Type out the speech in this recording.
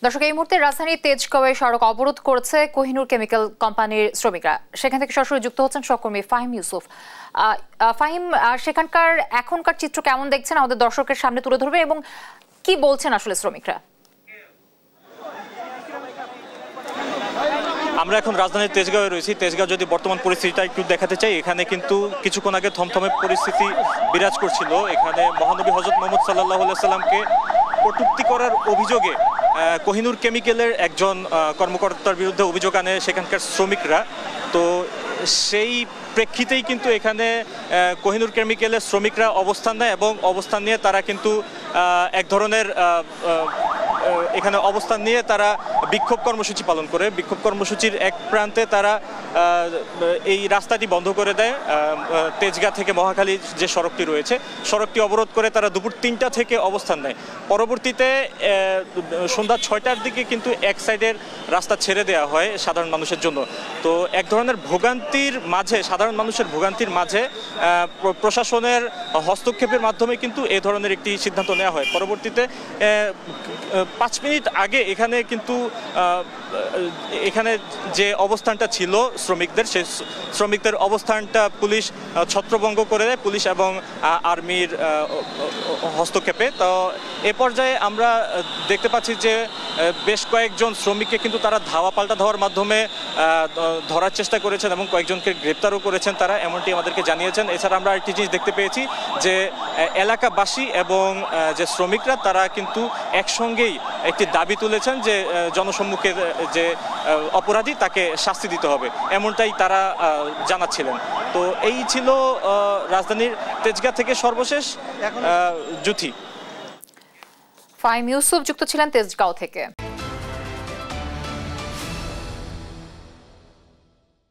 দর্শক, এই মুহূর্তে রাজধানীর তেজগাঁওয়ে সড়ক অবরোধ করেছে কোহিনুর কেমিক্যাল কোম্পানির শ্রমিকরা। সেখান থেকে সরাসরি যুক্ত হচ্ছেন সহকর্মী ফাহিম ইউসুফ। ফাহিম, সেখানকার এখনকার চিত্র কেমন দেখছেন আমাদের দর্শকের সামনে তুলে ধরবে এবং কি বলছেন আসলে শ্রমিকরা? আমরা এখন রাজধানীর তেজগাঁওয়ে রয়েছি। তেজগাঁও যদি বর্তমান পরিস্থিতিটা একটু দেখাতে চাই, এখানে কিন্তু কিছুক্ষণ আগে থমথমে পরিস্থিতি বিরাজ করছিল। এখানে মহানবী হযরত মুহাম্মদ সাল্লাল্লাহু আলাইহি সাল্লামকে কটূক্তি করার অভিযোগে কোহিনুর কেমিক্যালের একজন কর্মকর্তার বিরুদ্ধে অভিযোগ আনে সেখানকার শ্রমিকরা। তো সেই প্রেক্ষিতেই কিন্তু এখানে কোহিনুর কেমিক্যালের শ্রমিকরা অবস্থান নেয় এবং অবস্থান নিয়ে তারা কিন্তু এক ধরনের এখানে অবস্থান নিয়ে তারা বিক্ষোভ কর্মসূচি পালন করে। বিক্ষোভ কর্মসূচির এক প্রান্তে তারা এই রাস্তাটি বন্ধ করে দেয়। তেজগাঁ থেকে মহাখালী যে সড়কটি রয়েছে, সড়কটি অবরোধ করে তারা দুপুর ৩টা থেকে অবস্থান নেয়। পরবর্তীতে সন্ধ্যা ৬টার দিকে কিন্তু এক সাইডের রাস্তা ছেড়ে দেওয়া হয় সাধারণ মানুষের জন্য। তো এক ধরনের ভোগান্তির মাঝে, সাধারণ মানুষের ভোগান্তির মাঝে প্রশাসনের হস্তক্ষেপের মাধ্যমে কিন্তু এই ধরনের একটি সিদ্ধান্ত নেওয়া হয়। পরবর্তীতে ৫ মিনিট আগে এখানে কিন্তু এখানে যে অবস্থানটা ছিল শ্রমিকদের, সেই শ্রমিকদের অবস্থানটা পুলিশ ছত্রভঙ্গ করে দেয়, পুলিশ এবং আর্মির হস্তক্ষেপে। তো এ পর্যায়ে আমরা দেখতে পাচ্ছি যে বেশ কয়েকজন শ্রমিককে কিন্তু তারা ধাওয়া পাল্টা ধাওয়ার মাধ্যমে ধরার চেষ্টা করেছেন এবং কয়েকজনকে গ্রেপ্তারও করেছেন তারা, এমনটি আমাদেরকে জানিয়েছেন। এছাড়া আমরা একটি জিনিস দেখতে পেয়েছি যে এলাকাবাসী এবং যে শ্রমিকরা তারা কিন্তু একসঙ্গেই একটি দাবি তুলেছেন যে জনসম্মুখে যে অপরাধী তাকে শাস্তি দিতে হবে, এমনটাই তারা জানাচ্ছিলেন। তো এই ছিল রাজধানীর তেজগাঁ থেকে সর্বশেষ জুথি। ফাহিম ইউসুফ যুক্ত ছিলেন তেজগাঁও থেকে।